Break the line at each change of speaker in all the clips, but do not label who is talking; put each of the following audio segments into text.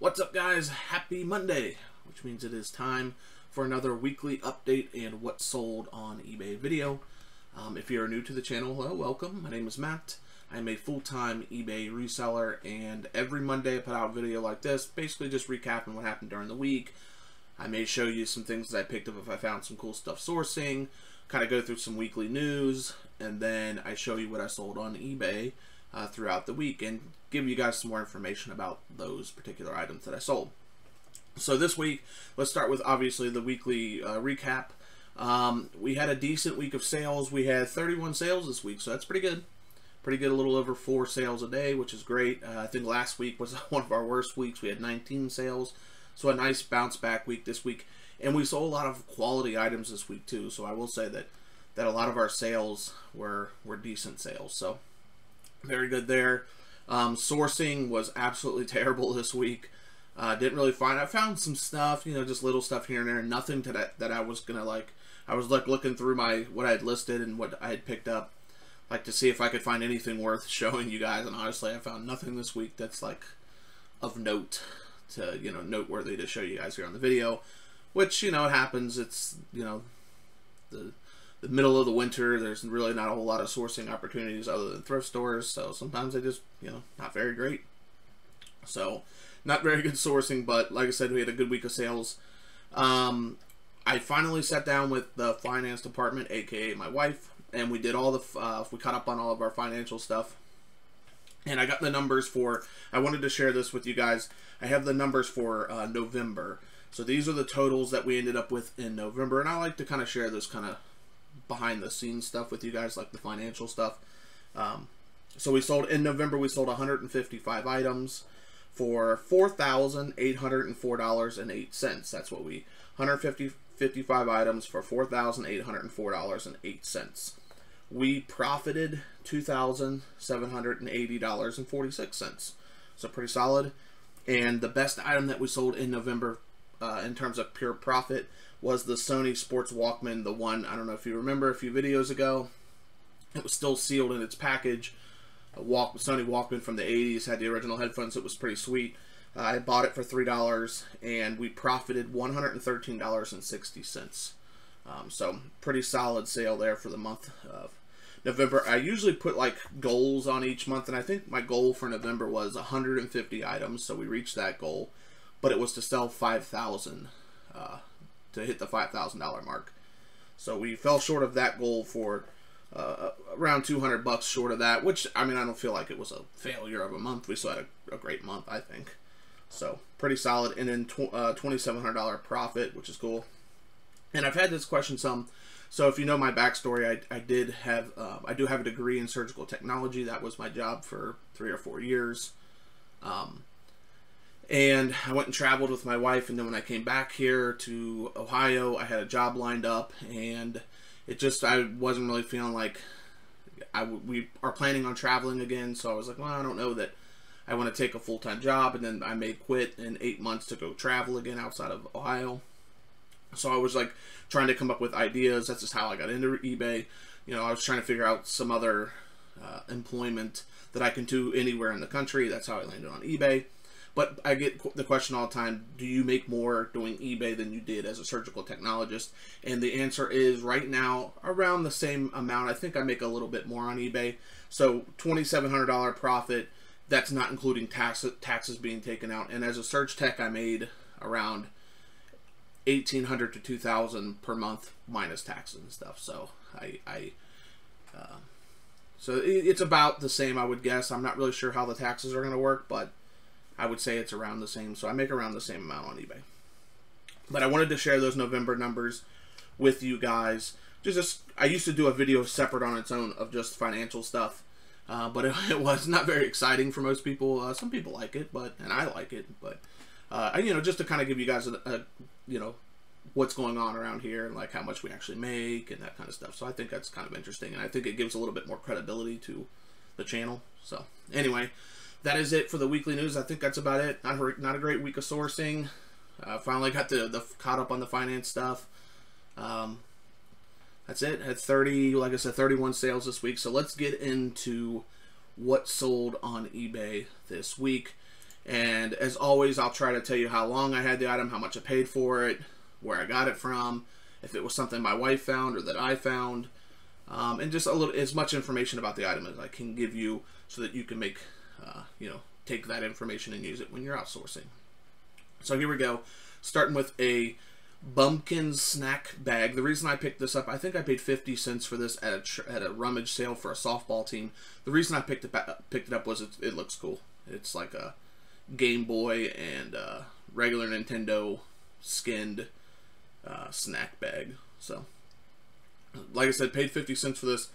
What's up, guys? Happy Monday, which means it is time for another weekly update and what sold on eBay video. If you're new to the channel, hello, welcome. My name is Matt. I'm a full-time eBay reseller, and every Monday I put out a video like this, basically just recapping what happened during the week. I may show you some things that I picked up if I found some cool stuff sourcing, kind of go through some weekly news, and then I show you what I sold on eBay throughout the week and give you guys some more information about those particular items that I sold. So this week, let's start with obviously the weekly recap. We had a decent week of sales. We had 31 sales this week, so that's pretty good. Pretty good, a little over 4 sales a day, which is great. I think last week was one of our worst weeks. We had 19 sales, so a nice bounce back week this week. And we sold a lot of quality items this week too, so I will say that a lot of our sales were decent sales. So very good there. Sourcing was absolutely terrible this week. Didn't really find. I found some stuff, you know, just little stuff here and there. Nothing to that I was gonna like. I was like looking through what I had listed and what I had picked up, like to see if I could find anything worth showing you guys. And honestly, I found nothing this week that's like of note to, you know, noteworthy to show you guys here on the video. Which, you know, it happens. It's, you know, the middle of the winter. There's really not a whole lot of sourcing opportunities other than thrift stores, so sometimes they just, you know, not very great. So not very good sourcing, but like I said, we had a good week of sales. I finally sat down with the finance department, aka my wife, and we did all the we caught up on all of our financial stuff, and I got the numbers for, I wanted to share this with you guys. I have the numbers for November. So these are the totals that we ended up with in November, and I like to kind of share this kind of behind the scenes stuff with you guys, like the financial stuff. So we sold in November, we sold 155 items for $4,804.08. That's what we 155 items for $4,804.08. We profited $2,780.46. So pretty solid. And the best item that we sold in November in terms of pure profit was the Sony Sports Walkman, the one, I don't know if you remember a few videos ago, it was still sealed in its package. Sony Walkman from the 80s, had the original headphones. It was pretty sweet. I bought it for $3 and we profited $113.60. So pretty solid sale there for the month of November. I usually put like goals on each month, and I think my goal for November was 150 items, so we reached that goal, but it was to sell 5,000 to hit the $5,000 mark. So we fell short of that goal for around 200 bucks short of that, which, I mean, I don't feel like it was a failure of a month. We still had a great month, I think. So pretty solid. And then $2,700 profit, which is cool. And I've had this question some. So if you know my backstory, I do have a degree in surgical technology. That was my job for 3 or 4 years. And I went and traveled with my wife, and then when I came back here to Ohio, I had a job lined up, and it just, I wasn't really feeling like we are planning on traveling again. So I was like, well, I don't know that I want to take a full-time job, and then I may quit in 8 months to go travel again outside of Ohio. So I was like trying to come up with ideas. That's just how I got into eBay. You know, I was trying to figure out some other employment that I can do anywhere in the country. That's how I landed on eBay. But I get the question all the time, do you make more doing eBay than you did as a surgical technologist? And the answer is right now around the same amount. I think I make a little bit more on eBay. So $2,700 profit, that's not including taxes being taken out. And as a search tech, I made around $1,800 to $2,000 per month minus taxes and stuff. So so it's about the same, I would guess. I'm not really sure how the taxes are going to work, but I would say it's around the same. So I make around the same amount on eBay. But I wanted to share those November numbers with you guys. I used to do a video separate on its own of just financial stuff, but it was not very exciting for most people. Some people like it, and I like it, but you know, just to kind of give you guys you know, what's going on around here and like how much we actually make and that kind of stuff. So I think that's kind of interesting, and I think it gives a little bit more credibility to the channel. So anyway, that is it for the weekly news. I think that's about it. Not a great week of sourcing. Finally got caught up on the finance stuff. That's it. Had 31 sales this week. So let's get into what sold on eBay this week. And as always, I'll try to tell you how long I had the item, how much I paid for it, where I got it from, if it was something my wife found or that I found, and just as much information about the item as I can give you so that you can make, take that information and use it when you're outsourcing. So here we go, starting with a bumpkin snack bag. The reason I picked this up, I think I paid 50 cents for this at a rummage sale for a softball team. The reason I picked it up was it looks cool. It's like a Game Boy and regular Nintendo skinned snack bag. So, like I said, paid 50 cents for this.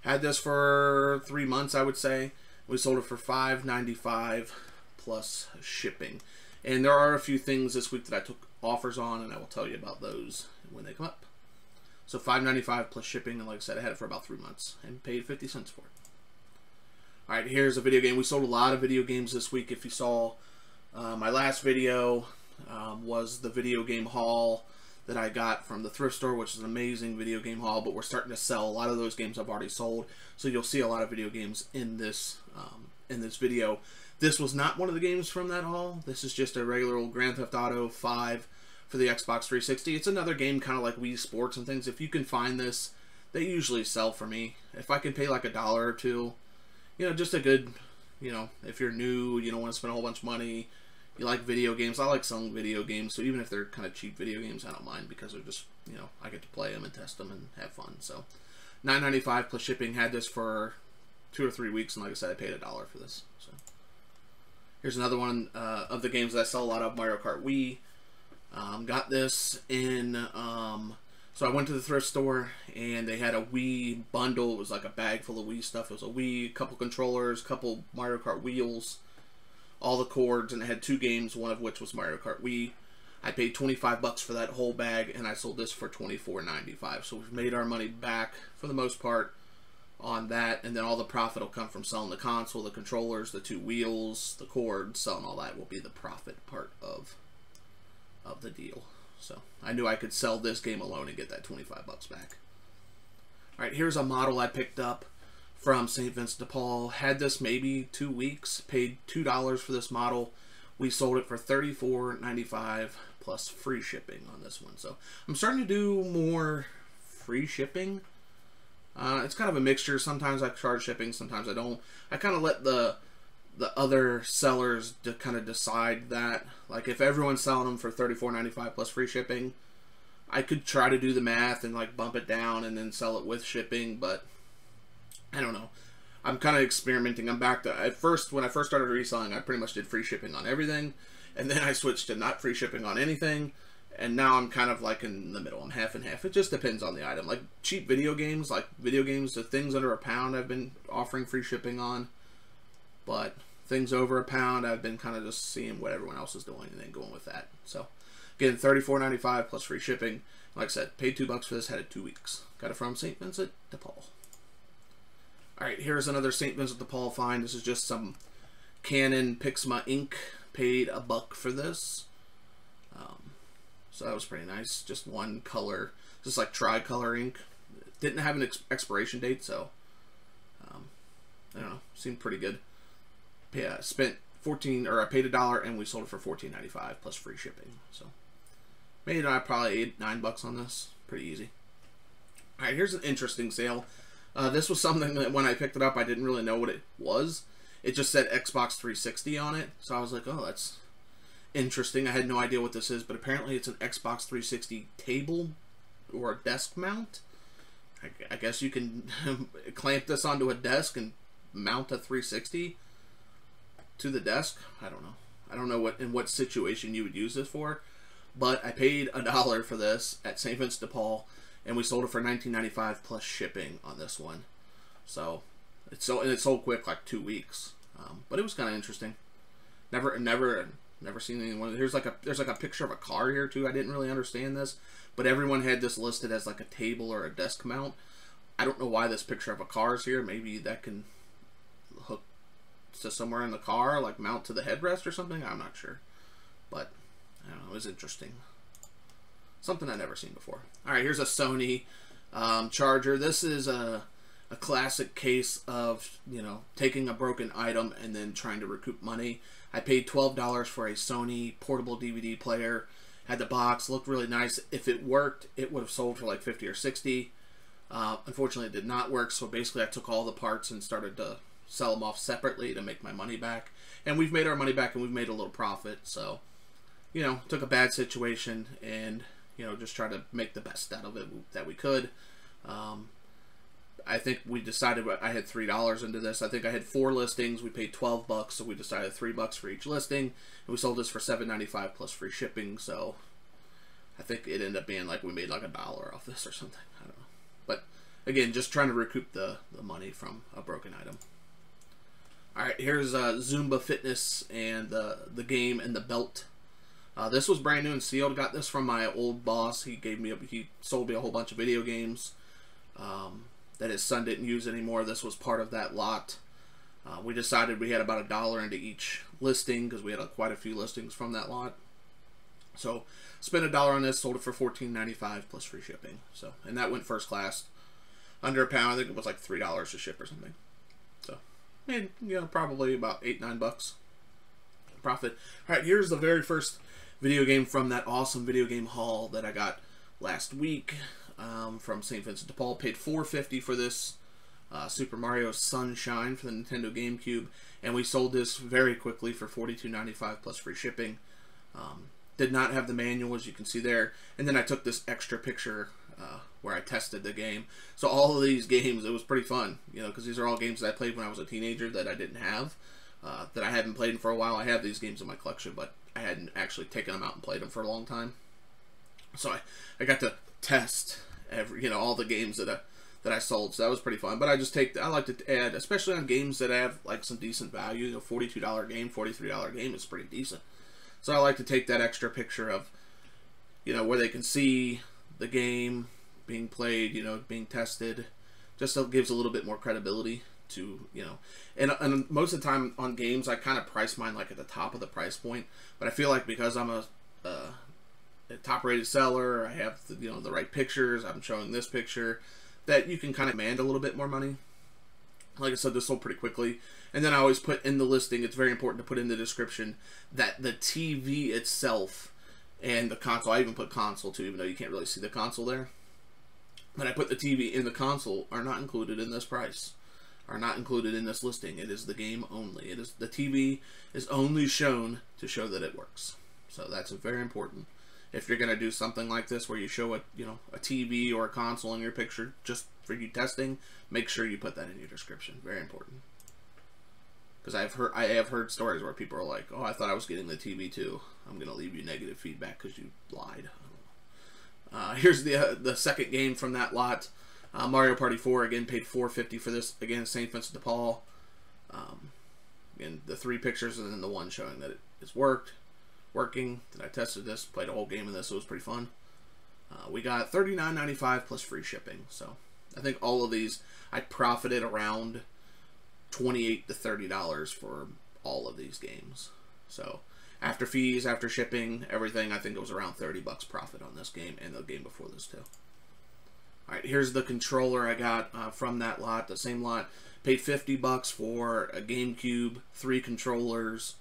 Had this for 3 months, I would say. We sold it for $5.95 plus shipping. And there are a few things this week that I took offers on, and I will tell you about those when they come up. So $5.95 plus shipping, and like I said, I had it for about 3 months and paid 50 cents for it. Alright, here's a video game. We sold a lot of video games this week. If you saw my last video, was the video game haul that I got from the thrift store, which is an amazing video game haul, but we're starting to sell a lot of those games I've already sold, so you'll see a lot of video games in this video. This was not one of the games from that haul. This is just a regular old Grand Theft Auto 5 for the Xbox 360. It's another game kind of like Wii Sports and things. If you can find this, they usually sell for me. If I can pay like $1 or $2, just a good, if you're new, you don't want to spend a whole bunch of money, you like video games. I like selling video games, so even if they're kind of cheap video games, I don't mind because they're just, I get to play them and test them and have fun. So $9.95 plus shipping. Had this for 2 or 3 weeks, and like I said, I paid $1 for this. So here's another one of the games that I sell a lot of, Mario Kart Wii. Got this in, so I went to the thrift store, and they had a Wii bundle. It was like a bag full of Wii stuff. It was a Wii, couple controllers, couple Mario Kart wheels, all the cords, and it had 2 games, one of which was Mario Kart Wii. I paid 25 bucks for that whole bag, and I sold this for $24.95. So we've made our money back for the most part on that, and then all the profit will come from selling the console, the controllers, the 2 wheels, the cords. Selling all that will be the profit part of the deal. So I knew I could sell this game alone and get that 25 bucks back. Alright, here's a model I picked up from St. Vincent de Paul. Had this maybe 2 weeks. Paid $2 for this model. We sold it for $34.95 plus free shipping on this one. So I'm starting to do more free shipping. It's kind of a mixture. Sometimes I charge shipping, sometimes I don't. I kind of let the other sellers to kind of decide that. Like if everyone's selling them for $34.95 plus free shipping, I could try to do the math and like bump it down and then sell it with shipping, but I don't know. I'm kind of experimenting. I'm back to, when I first started reselling, I pretty much did free shipping on everything, and then I switched to not free shipping on anything, and now I'm kind of like in the middle. I'm half and half. It just depends on the item. Like cheap video games, the things under £1, I've been offering free shipping on, but things over £1, I've been kind of just seeing what everyone else is doing and then going with that. So again, $34.95 plus free shipping. Like I said, paid $2 for this. Had it 2 weeks. Got it from St. Vincent de Paul. Alright, here's another St. Vincent de Paul find. This is just some Canon Pixma ink. Paid $1 for this. So that was pretty nice. Just one color. Just like tricolor ink. Didn't have an expiration date, so I don't know. Seemed pretty good. Yeah, spent I paid $1 and we sold it for $14.95 plus free shipping. So made probably $8-9 on this. Pretty easy. Alright, here's an interesting sale. This was something that when I picked it up, I didn't really know what it was. It just said Xbox 360 on it. So I was like, oh, that's interesting. I had no idea what this is, but apparently it's an Xbox 360 table or a desk mount. I guess you can clamp this onto a desk and mount a 360 to the desk. I don't know. I don't know in what situation you would use this for, but I paid $1 for this at St. Vincent de Paul, and we sold it for $19.95 plus shipping on this one. So it sold quick, like 2 weeks. But it was kind of interesting. Never seen anyone. There's like a picture of a car here too. I didn't really understand this, but everyone had this listed as like a table or a desk mount. I don't know why this picture of a car is here. Maybe that can hook to somewhere in the car, like mount to the headrest or something. I'm not sure, but I don't know. It was interesting. Something I've never seen before. All right, here's a Sony charger. This is a a classic case of, you know, taking a broken item and then trying to recoup money. I paid $12 for a Sony portable DVD player. Had the box, looked really nice. If it worked, it would have sold for like 50 or 60. Unfortunately, it did not work, so basically I took all the parts and started to sell them off separately to make my money back. And we've made our money back, and we've made a little profit. So, you know, took a bad situation and, you know, just tried to make the best out of it that we could. I think we decided, I had $3 into this. I think I had 4 listings. We paid $12, so we decided $3 for each listing. And we sold this for $7.95 plus free shipping. So I think it ended up being like we made like $1 off this or something. I don't know. But again, just trying to recoup the money from a broken item. All right, here's Zumba Fitness and the game and the belt. This was brand new and sealed. Got this from my old boss. He sold me a whole bunch of video games that his son didn't use anymore. This was part of that lot. We decided we had about $1 into each listing because we had quite a few listings from that lot. So spent $1 on this, sold it for $14.95 plus free shipping. So, and that went first class, under £1. I think it was like $3 to ship or something. So, made, you know, probably about $8-9 profit. All right, here's the very first video game from that awesome video game haul that I got last week. From St. Vincent de Paul. Paid $4.50 for this Super Mario Sunshine for the Nintendo GameCube, and we sold this very quickly for $42.95 plus free shipping. Did not have the manual, as you can see there, and then I took this extra picture where I tested the game. So all of these games, it was pretty fun, you know, because these are all games that I played when I was a teenager that I didn't have, that I hadn't played in for a while. I have these games in my collection, but I hadn't actually taken them out and played them for a long time. So I got to test all the games that I sold, so that was pretty fun. But I like to add, especially on games that have like some decent value. You know, $42 game, $43 game is pretty decent. So I like to take that extra picture of, you know, where they can see the game being played, you know, being tested. Just so it gives a little bit more credibility to, you know, and most of the time on games I kind of price mine like at the top of the price point. But I feel like because I'm a top-rated seller, I have the right pictures, I'm showing this picture, that you can kind of demand a little bit more money. Like I said, this sold pretty quickly. And then I always put in the listing, it's very important to put in the description that the TV itself and the console, I even put console too, even though you can't really see the console there, but I put the TV and the console are not included in this price, are not included in this listing. It is the game only. It is the TV is only shown to show that it works. So that's very important. If you're going to do something like this where you show a TV or a console in your picture just for you testing, make sure you put that in your description. Very important. Because I have heard stories where people are like, "Oh, I thought I was getting the TV too." I'm going to leave you negative feedback because you lied. Here's the second game from that lot. Mario Party 4, again, paid $4.50 for this. Again, St. Vincent de Paul. And the 3 pictures and then the one showing that it is working. Then I tested this, played a whole game of this, so it was pretty fun. We got $39.95 plus free shipping. So I think all of these, I profited around $28 to $30 for all of these games. So after fees, after shipping, everything, I think it was around $30 profit on this game and the game before this too. All right, here's the controller I got from that lot, the same lot. Paid $50 for a GameCube, 3 controllers,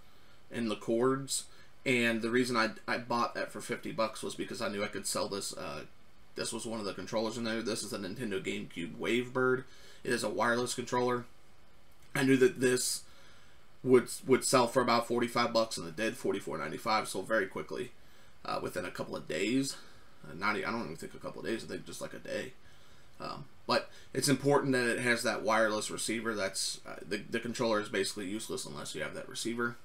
and the cords. And the reason I bought that for $50 was because I knew I could sell this. This was one of the controllers in there. This is a Nintendo GameCube Wavebird. It is a wireless controller. I knew that this would sell for about $45, and it did. $44.95, sold very quickly, within a couple of days. I don't even think a couple of days. I think just like a day. But it's important that it has that wireless receiver. That's the controller is basically useless unless you have that receiver.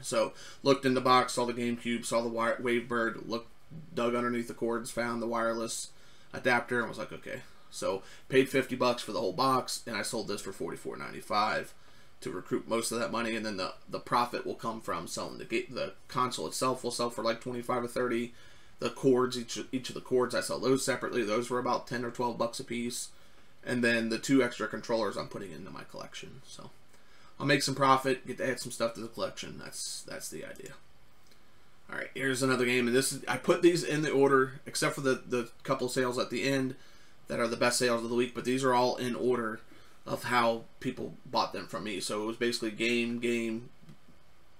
So looked in the box, saw the GameCube, saw the Wavebird, dug underneath the cords, found the wireless adapter, and was like, okay. So paid $50 for the whole box, and I sold this for $44.95 to recoup most of that money, and then the profit will come from selling the console itself. Will sell for like $25 or $30. The cords, each of the cords, I sell those separately. Those were about $10 or $12 a piece, and then the 2 extra controllers I'm putting into my collection. So I'll make some profit, get to add some stuff to the collection. That's the idea. All right, here's another game, and I put these in the order, except for the couple sales at the end that are the best sales of the week, but these are all in order of how people bought them from me. So it was basically game,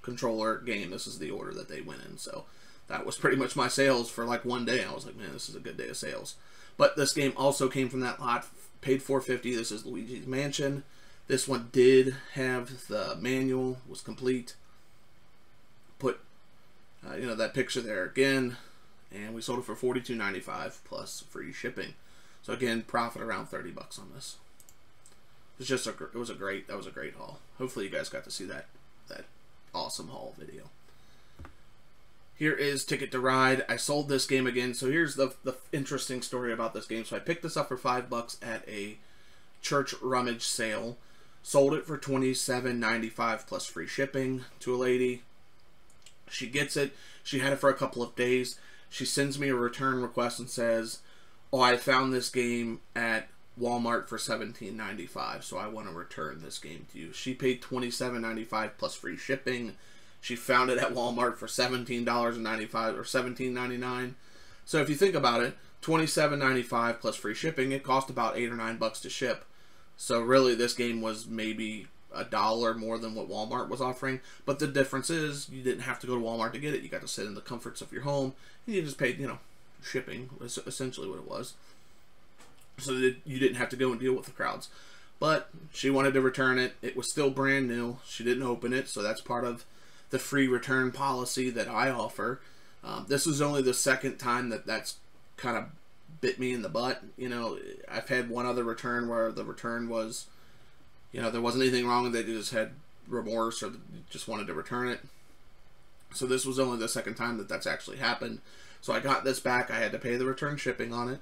controller, game. This is the order that they went in. So that was pretty much my sales for like one day. I was like, man, this is a good day of sales. But this game also came from that lot. Paid $4.50. This is Luigi's Mansion. This one did have the manual, was complete. Put that picture there again, and we sold it for $42.95 plus free shipping. So again, profit around $30 on this. It's just that was a great haul. Hopefully you guys got to see that awesome haul video. Here is Ticket to Ride. I sold this game again. So here's the interesting story about this game. So I picked this up for $5 at a church rummage sale. Sold it for $27.95 plus free shipping to a lady. She gets it. She had it for a couple of days. She sends me a return request and says, oh, I found this game at Walmart for $17.95, so I want to return this game to you. She paid $27.95 plus free shipping. She found it at Walmart for $17.95 or $17.99. So if you think about it, $27.95 plus free shipping, it cost about $8 or $9 to ship. So really, this game was maybe $1 more than what Walmart was offering. But the difference is, you didn't have to go to Walmart to get it. You got to sit in the comforts of your home, and you just paid, shipping, was essentially what it was. So that you didn't have to go and deal with the crowds. But she wanted to return it. It was still brand new. She didn't open it, so that's part of the free return policy that I offer. This was only the second time that's kind of bit me in the butt. I've had one other return where the return was, there wasn't anything wrong with it. They just had remorse or just wanted to return it. So this was only the second time that's actually happened. So I got this back. I had to pay the return shipping on it.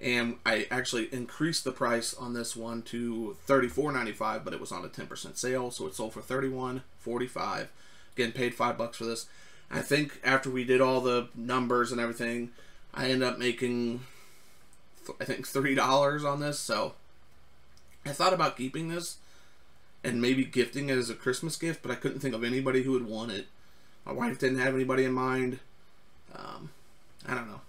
And I actually increased the price on this one to $34.95, but it was on a 10% sale, so it sold for $31.45. Again, paid $5 for this. I think after we did all the numbers and everything, I ended up making, I think, $3 on this. So I thought about keeping this and maybe gifting it as a Christmas gift, but I couldn't think of anybody who would want it. My wife didn't have anybody in mind. I don't know.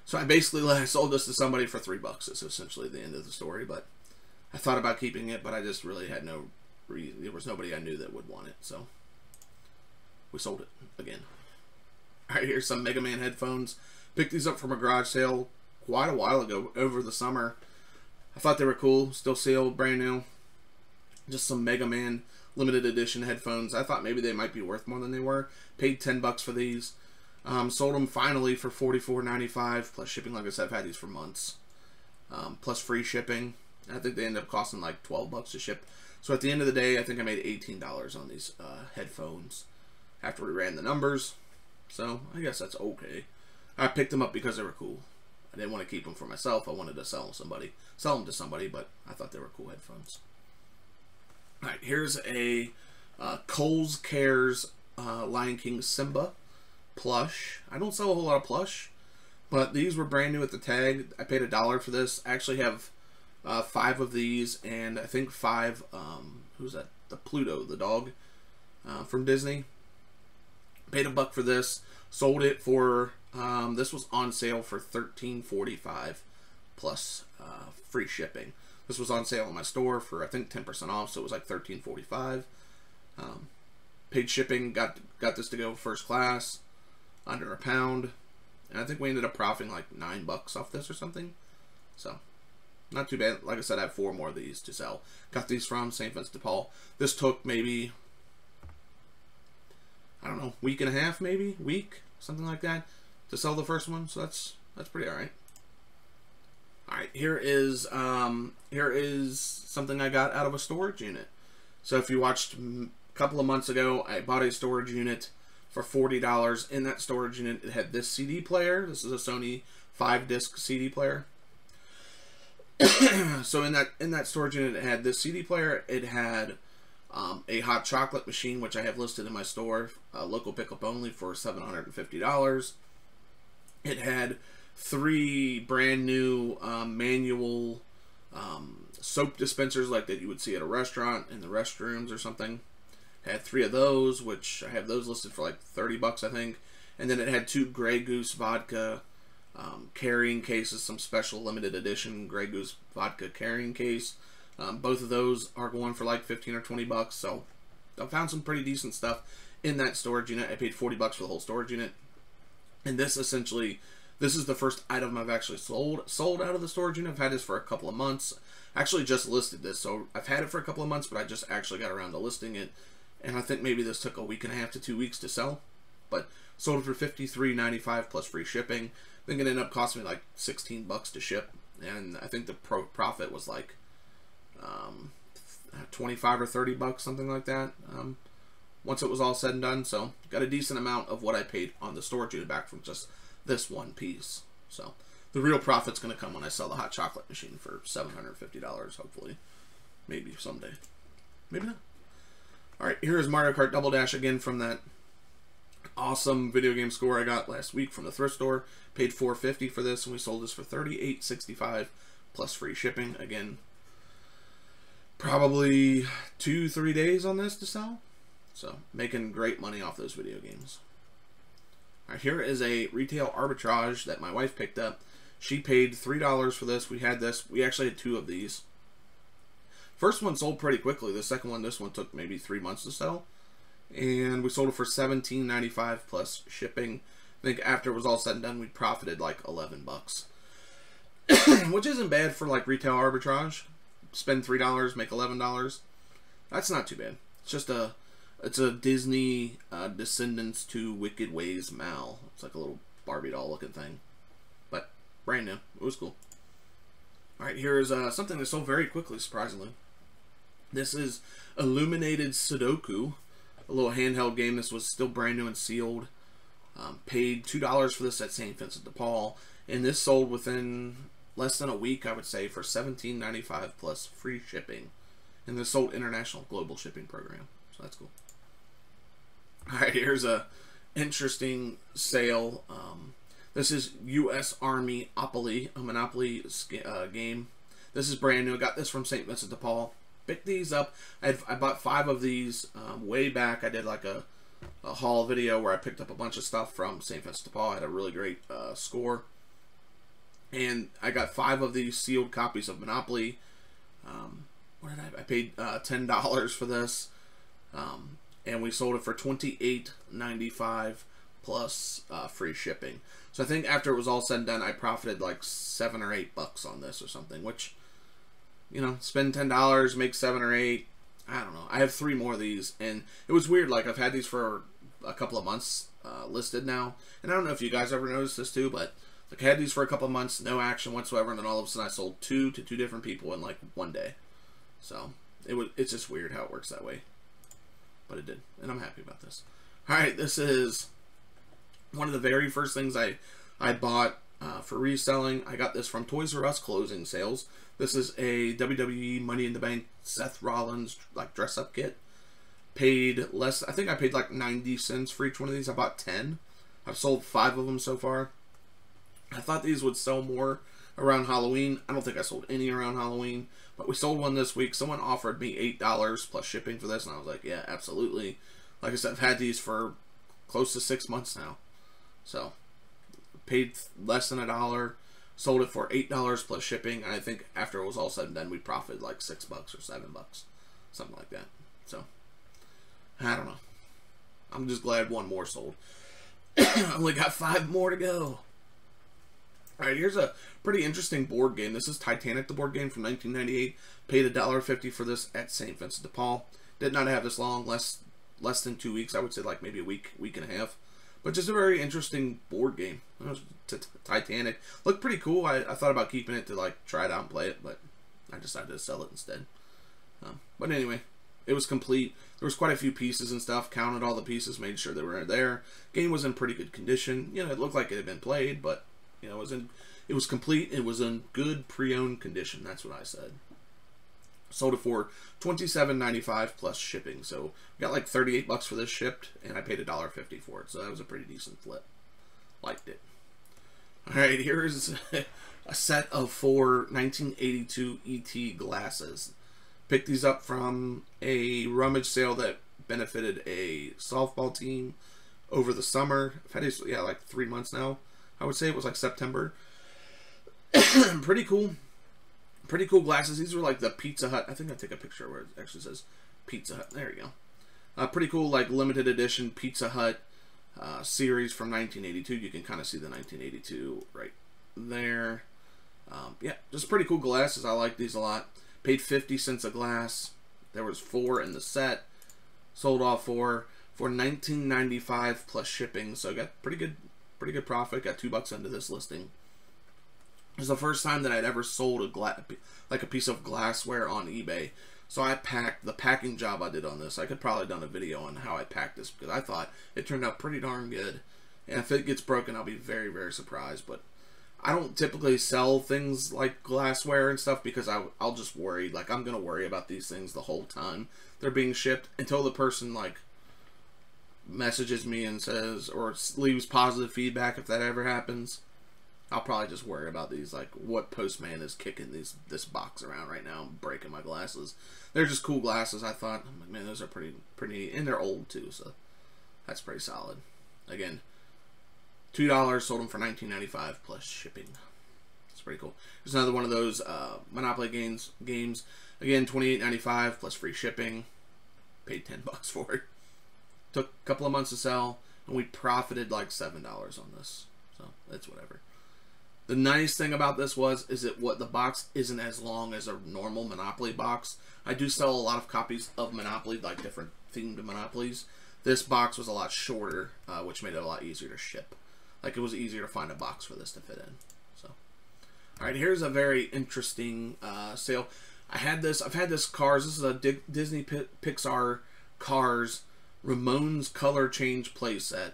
So I sold this to somebody for $3. It's essentially the end of the story. But I thought about keeping it, but I just really had no reason. There was nobody I knew that would want it, so we sold it again. All right, here's some Mega Man headphones. Picked these up from a garage sale quite a while ago, over the summer. I thought they were cool. Still sealed, brand new. Just some Mega Man limited edition headphones. I thought maybe they might be worth more than they were. Paid $10 for these. Sold them finally for $44.95 plus shipping. Like I said, I've had these for months. Plus free shipping. I think they ended up costing like $12 to ship. So at the end of the day, I think I made $18 on these headphones after we ran the numbers. So I guess that's okay. I picked them up because they were cool. I didn't want to keep them for myself. I wanted to sell them to somebody, but I thought they were cool headphones. All right, here's a Kohl's Cares Lion King Simba plush. I don't sell a whole lot of plush, but these were brand new at the tag. I paid $1 for this. I actually have 5 of these, and I think 5, who's that? The Pluto, the dog from Disney. Paid $1 for this. Sold it for, this was on sale for $13.45 plus free shipping. This was on sale in my store for, I think, 10% off, so it was like $13.45. Paid shipping, got this to go first class, under £1, and I think we ended up profiting like $9 off this or something. So not too bad. Like I said, I have 4 more of these to sell. Got these from St. Vincent de Paul. This took maybe, I don't know, week and a half, maybe week, something like that, to sell the first one. So that's pretty all right. All right, here is something I got out of a storage unit. So if you watched a couple of months ago, I bought a storage unit for $40. In that storage unit, it had this CD player. This is a Sony 5-disc CD player. So in that storage unit, it had this CD player. It had a hot chocolate machine, which I have listed in my store, local pickup only, for $750. It had 3 brand new manual soap dispensers like that you would see at a restaurant in the restrooms or something. It had 3 of those, which I have those listed for like $30, I think. And then it had 2 Grey Goose vodka carrying cases, some special limited edition Grey Goose vodka carrying case. Both of those are going for like 15 or 20 bucks. So I found some pretty decent stuff in that storage unit. I paid 40 bucks for the whole storage unit. And this essentially, this is the first item I've actually sold out of the storage unit. I've had this for a couple of months. I actually just listed this, so I've had it for a couple of months, but I just actually got around to listing it. And I think maybe this took a week and a half to 2 weeks to sell. But sold it for $53.95 plus free shipping. I think it ended up costing me like 16 bucks to ship. And I think the profit was like 25 or 30 bucks, something like that. Once it was all said and done. So got a decent amount of what I paid on the storage unit back from just this one piece. So the real profit's going to come when I sell the hot chocolate machine for $750, hopefully. Maybe someday. Maybe not. Alright, here is Mario Kart Double Dash again from that awesome video game score I got last week from the thrift store. Paid $4.50 for this, and we sold this for $38.65 plus free shipping. Again, probably 2-3 days on this to sell. So, making great money off those video games. Alright, here is a retail arbitrage that my wife picked up. She paid $3 for this. We had this. We actually had 2 of these. First one sold pretty quickly. The second one, this one took maybe 3 months to sell. And we sold it for $17.95 plus shipping. I think after it was all said and done, we profited like 11 bucks. Which isn't bad for like retail arbitrage. Spend $3, make $11. That's not too bad. It's just it's a Disney Descendants to Wicked Ways Mal. It's like a little Barbie doll looking thing. But brand new. It was cool. Alright, here is something that sold very quickly, surprisingly. This is Illuminated Sudoku. A little handheld game. This was still brand new and sealed. Paid $2 for this at St. Vincent de Paul. And this sold within less than a week, I would say, for $17.95 plus free shipping. And this sold international global shipping program. So that's cool. Alright, here's a interesting sale. This is U.S. Army Monopoly, a Monopoly game. This is brand new. I got this from St. Vincent de Paul. Picked these up. I bought 5 of these way back. I did like a haul video where I picked up a bunch of stuff from St. Vincent de Paul. I had a really great score. And I got 5 of these sealed copies of Monopoly. What did I paid $10 for this. And we sold it for $28.95 plus free shipping. So I think after it was all said and done, I profited like 7 or 8 bucks on this or something, which, you know, spend $10, make 7 or 8. I don't know. I have 3 more of these, and it was weird. Like, I've had these for a couple of months listed now, and I don't know if you guys ever noticed this too, but like, I had these for a couple of months, no action whatsoever, and then all of a sudden I sold 2 to 2 different people in like one day. So it's just weird how it works that way, but it did, and I'm happy about this. All right, this is one of the very first things I bought for reselling. I got this from Toys R Us closing sales. This is a WWE Money in the Bank Seth Rollins like dress up kit. Paid less. I think I paid like 90 cents for each one of these. I bought 10. I've sold 5 of them so far. I thought these would sell more around Halloween. I don't think I sold any around Halloween, but we sold one this week. Someone offered me $8 plus shipping for this, and I was like, yeah, absolutely. Like I said, I've had these for close to 6 months now. So, paid less than $1, sold it for $8 plus shipping, and I think after it was all said and done, we profited like $6 or $7, something like that. So, I don't know. I'm just glad one more sold. I only got 5 more to go. Alright, here's a pretty interesting board game. This is Titanic, the board game from 1998. Paid $1.50 for this at St. Vincent de Paul. Did not have this long, less than 2 weeks. I would say like maybe a week and a half. But just a very interesting board game. It was Titanic. Looked pretty cool. I thought about keeping it to like try it out and play it, but I decided to sell it instead. But anyway, it was complete. There was quite a few pieces and stuff. Counted all the pieces, made sure they were there. Game was in pretty good condition. You know, it looked like it had been played, but you know, it was complete. It was in good pre-owned condition. That's what I said. Sold it for $27.95 plus shipping. So we got like 38 bucks for this shipped, and I paid $1.50 for it. So that was a pretty decent flip. Liked it. All right, here's a set of 4 1982 ET glasses. Picked these up from a rummage sale that benefited a softball team over the summer. I've had these, yeah, like 3 months now. I would say it was like September. Pretty cool. Pretty cool glasses. These were like the Pizza Hut. I think I take a picture where it actually says Pizza Hut. There you go. Pretty cool, like limited edition Pizza Hut series from 1982. You can kind of see the 1982 right there. Yeah, just pretty cool glasses. I like these a lot. Paid 50 cents a glass. There was 4 in the set. Sold off for $19.95 plus shipping. So I got pretty good profit. Got $2 into this listing. It was the first time that I'd ever sold a piece of glassware on eBay. So I packed the packing job I did on this. I could probably done a video on how I packed this because I thought it turned out pretty darn good. And if it gets broken, I'll be very, very surprised. But I don't typically sell things like glassware and stuff because I'll just worry. Like, I'm going to worry about these things the whole time they're being shipped until the person, like, messages me and says, or leaves positive feedback if that ever happens. I'll probably just worry about these, like, what postman is kicking this box around right now and breaking my glasses. They're just cool glasses, I thought. I'm like, man, those are pretty, and they're old, too, so that's pretty solid. Again, $2, sold them for $19.95 plus shipping. It's pretty cool. There's another one of those Monopoly games. Again, $28.95 plus free shipping. Paid $10 for it. Took a couple of months to sell, and we profited like $7 on this. So that's whatever. The nice thing about this is that the box isn't as long as a normal Monopoly box. I do sell a lot of copies of Monopoly, like different themed Monopolies. This box was a lot shorter, which made it a lot easier to ship. Like, it was easier to find a box for this to fit in. So, all right, here's a very interesting sale. I've had this Cars. This is a Disney Pixar Cars Ramones color change playset.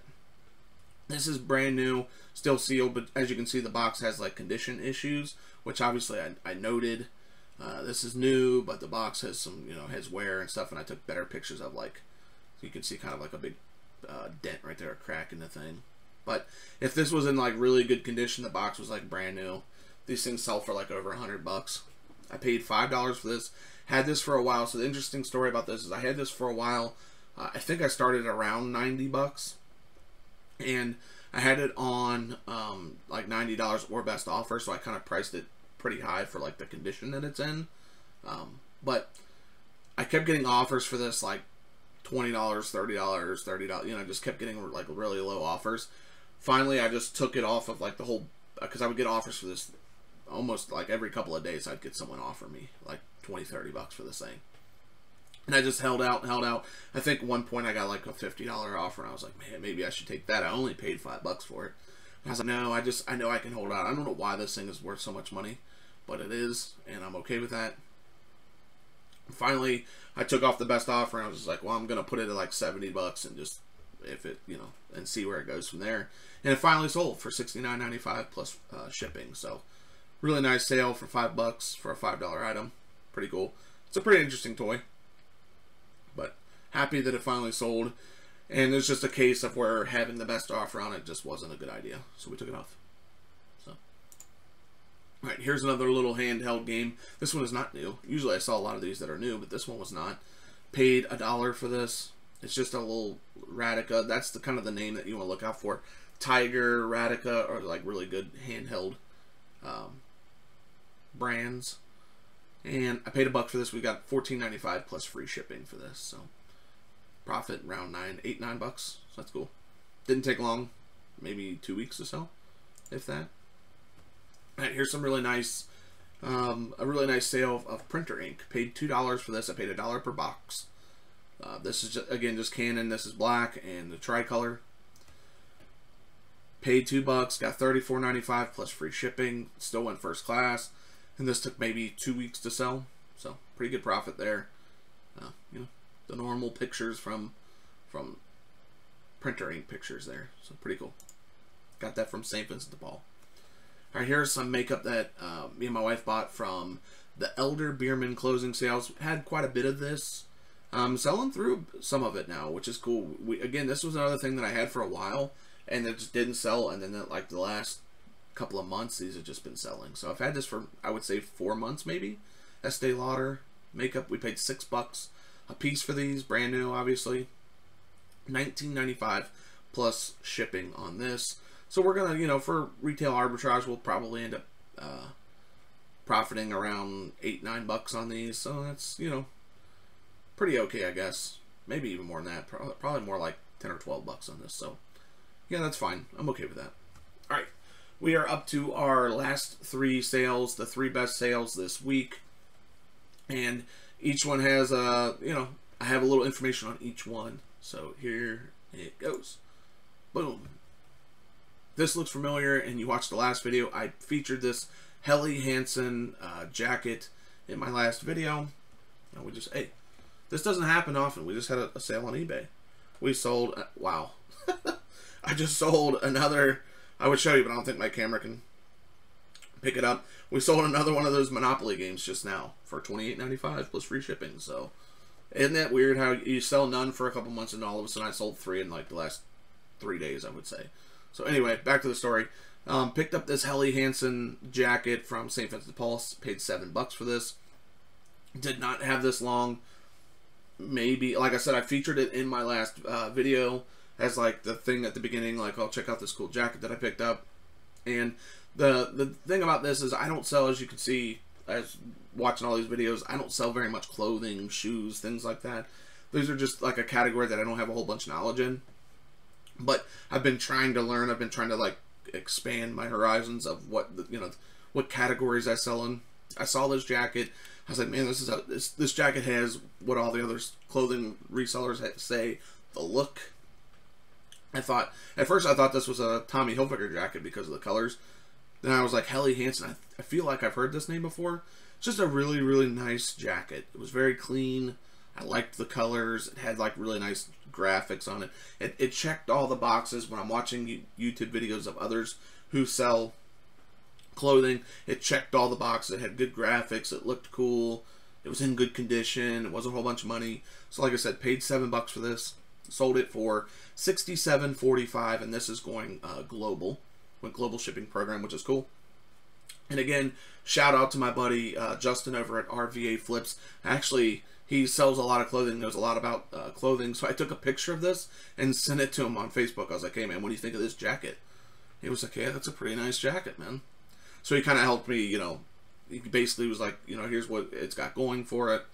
This is brand new, still sealed, but as you can see, the box has like condition issues, which obviously I noted. This is new, but the box has some, has wear and stuff, and I took better pictures of, like, so you can see kind of like a big dent right there, a crack in the thing. But if this was in like really good condition, the box was like brand new. These things sell for like over $100. I paid $5 for this. Had this for a while. So the interesting story about this is I had this for a while. I think I started around $90, and I had it on like $90 or best offer. So I kind of priced it pretty high for like the condition that it's in. But I kept getting offers for this like $20, $30, just kept getting like really low offers. Finally, I just took it off of like the whole, because I would get offers for this almost like every couple of days. I'd get someone offer me like $20, $30 for this thing. And I just held out and held out. I think at one point I got like a $50 offer, and I was like, man, maybe I should take that. I only paid $5 for it. And I was like, no, I know I can hold out. I don't know why this thing is worth so much money, but it is, and I'm okay with that. Finally, I took off the best offer, and I was just like, well, I'm going to put it at like $70 and just, if it, and see where it goes from there. And it finally sold for $69.95 plus shipping. So, really nice sale for $5 for a $5 item. Pretty cool. It's a pretty interesting toy. But happy that it finally sold. And it's just a case of where having the best offer on it just wasn't a good idea. So we took it off. So, alright, here's another little handheld game. This one is not new. Usually I saw a lot of these that are new, but this one was not. Paid $1 for this. It's just a little Radica. That's the kind of the name that you want to look out for. Tiger, Radica are like really good handheld brands. And I paid $1 for this. We got $14.95 plus free shipping for this. So profit around $8, $9. So that's cool. Didn't take long, maybe 2 weeks or so, if that. All right, here's some really nice, a really nice sale of printer ink. Paid $2 for this. I paid $1 per box. This is just, again, just Canon. This is black and the tricolor. Paid $2, got $34.95 plus free shipping. Still went first class. And this took maybe 2 weeks to sell, so pretty good profit there. The normal pictures from printer ink pictures there, so pretty cool. Got that from St. Vincent de Paul. All right, here's some makeup that me and my wife bought from the Elder Bierman closing sales. Had quite a bit of this. Selling through some of it now, which is cool. Again, this was another thing that I had for a while, and it just didn't sell. And then like the last couple of months, these have just been selling. So I've had this for, I would say, 4 months maybe. Estee Lauder makeup. We paid $6 a piece for these, brand new, obviously. $19.95 plus shipping on this. So we're gonna, you know, for retail arbitrage, we'll probably end up profiting around $8-9 on these. So that's, you know, pretty okay, I guess. Maybe even more than that. Probably more like 10 or 12 bucks on this. So yeah, that's fine. I'm okay with that. All right, we are up to our last 3 sales, the 3 best sales this week, and each one has you know, I have a little information on each one. So here it goes. Boom. This looks familiar, and you watched the last video. I featured this Helly Hansen jacket in my last video. And we just, hey, this doesn't happen often. We just had a sale on eBay. We sold, wow. I just sold another, I would show you, but I don't think my camera can pick it up. We sold another one of those Monopoly games just now for $28.95 plus free shipping. So isn't that weird how you sell none for a couple months and all of a sudden I sold 3 in like the last 3 days, I would say. So anyway, back to the story. Picked up this Helly Hansen jacket from St. Vincent de Paul. Paid $7 for this. Did not have this long. Maybe, like I said, I featured it in my last video as like the thing at the beginning, like, oh, check out this cool jacket that I picked up. And the thing about this is I don't sell, as you can see, as watching all these videos, I don't sell very much clothing, shoes, things like that. These are just like a category that I don't have a whole bunch of knowledge in. But I've been trying to learn. I've been trying to like expand my horizons of what, you know, what categories I sell in. I saw this jacket. I was like, man, this jacket has what all the other clothing resellers say, the look. At first I thought this was a Tommy Hilfiger jacket because of the colors. Then I was like, Helly Hansen, I feel like I've heard this name before. It's just a really, really nice jacket. It was very clean. I liked the colors. It had like really nice graphics on it. It checked all the boxes. When I'm watching YouTube videos of others who sell clothing, it checked all the boxes. It had good graphics. It looked cool. It was in good condition. It wasn't a whole bunch of money. So like I said, paid $7 for this. Sold it for $67.45, and this is going global, with global shipping program, which is cool. And again, shout out to my buddy Justin over at RVA Flips. Actually, he sells a lot of clothing, knows a lot about clothing, so I took a picture of this and sent it to him on Facebook. I was like, hey man, what do you think of this jacket? He was like, yeah, that's a pretty nice jacket, man. So he kind of helped me, you know, he basically was like, you know, here's what it's got going for it.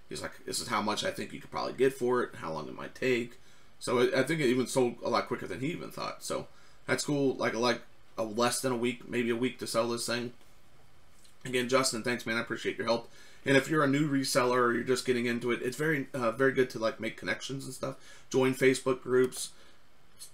He's like, this is how much I think you could probably get for it, how long it might take. So I think it even sold a lot quicker than he even thought. So that's cool. Like a less than a week, maybe a week to sell this thing. Again, Justin, thanks, man. I appreciate your help. And if you're a new reseller or you're just getting into it, it's very good to like make connections and stuff. Join Facebook groups,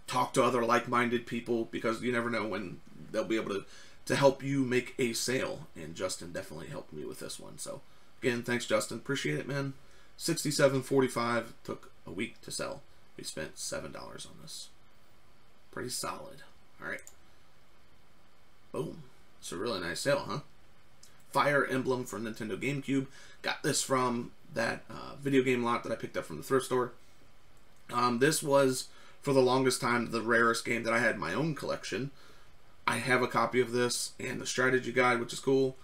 talk to other like-minded people, because you never know when they'll be able to help you make a sale. And Justin definitely helped me with this one. So again, thanks, Justin. Appreciate it, man. $67.45, took a week to sell. We spent $7 on this. Pretty solid. All right. Boom. It's a really nice sale, huh? Fire Emblem for Nintendo GameCube. Got this from that video game lot that I picked up from the thrift store. This was, for the longest time, the rarest game that I had in my own collection. I have a copy of this and the strategy guide, which is cool.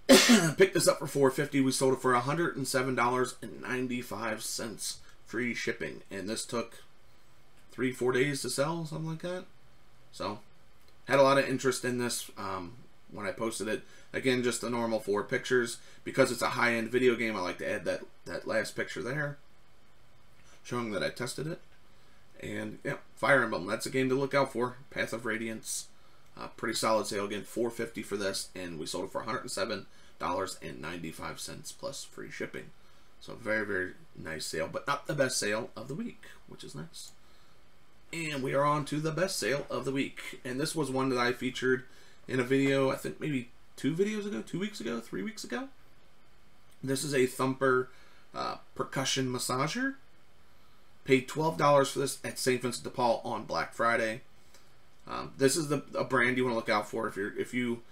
Picked this up for $4.50. We sold it for $107.95. Free shipping, and this took 3-4 days to sell, something like that. So had a lot of interest in this when I posted it. Again, just the normal 4 pictures. Because it's a high-end video game, I like to add that last picture there, showing that I tested it. And yeah, Fire Emblem, that's a game to look out for. Path of Radiance, pretty solid sale. Again, $4.50 for this, and we sold it for $107.95 plus free shipping. So very, very nice sale, but not the best sale of the week, which is nice. And we are on to the best sale of the week. And this was one that I featured in a video, I think maybe 2 videos ago, 2 weeks ago, 3 weeks ago. This is a Thumper percussion massager. Paid $12 for this at St. Vincent de Paul on Black Friday. This is a brand you want to look out for if you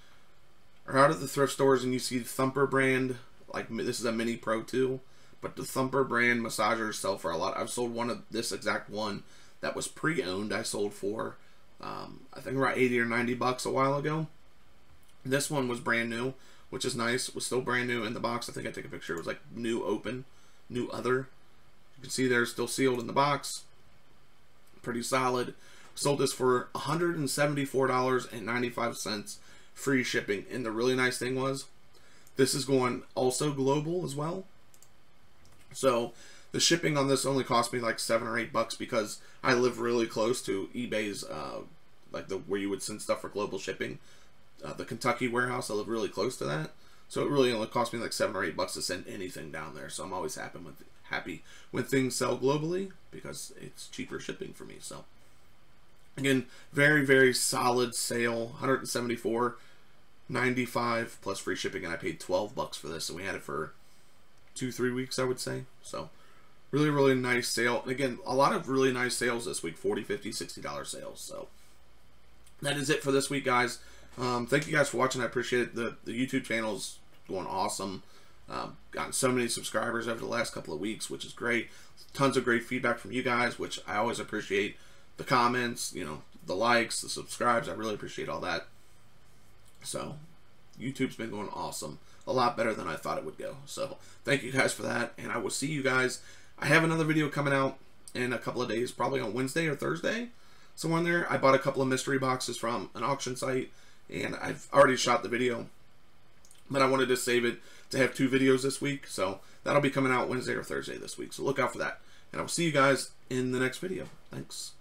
are out at the thrift stores and you see the Thumper brand. Like, this is a Mini Pro 2. But the Thumper brand massagers sell for a lot. I've sold one of this exact one that was pre-owned. I sold for, I think, around 80 or 90 bucks a while ago. This one was brand new, which is nice. It was still brand new in the box. I think I took a picture. It was like new open, new other. You can see they're still sealed in the box. Pretty solid. Sold this for $174.95, free shipping. And the really nice thing was, this is going also global as well. So the shipping on this only cost me like $7 or $8 because I live really close to eBay's, like where you would send stuff for global shipping. The Kentucky warehouse, I live really close to that. So it really only cost me like $7 or $8 to send anything down there. So I'm always happy when things sell globally because it's cheaper shipping for me. So again, very, very solid sale. $174.95 plus free shipping, and I paid $12 for this, and we had it for 2-3 weeks, I would say. So really, really nice sale. And again, a lot of really nice sales this week, $40, $50, $60 sales. So that is it for this week, guys. Thank you guys for watching. I appreciate it. The YouTube channel's going awesome. Gotten so many subscribers over the last couple of weeks, which is great. Tons of great feedback from you guys, which I always appreciate. The comments, you know, the likes, the subscribes, I really appreciate all that. So YouTube's been going awesome. A lot better than I thought it would go. So thank you guys for that, and I will see you guys. I have another video coming out in a couple of days, probably on Wednesday or Thursday, somewhere in there. I bought a couple of mystery boxes from an auction site, and I've already shot the video, but I wanted to save it to have 2 videos this week. So that'll be coming out Wednesday or Thursday this week. So look out for that, and I will see you guys in the next video. Thanks.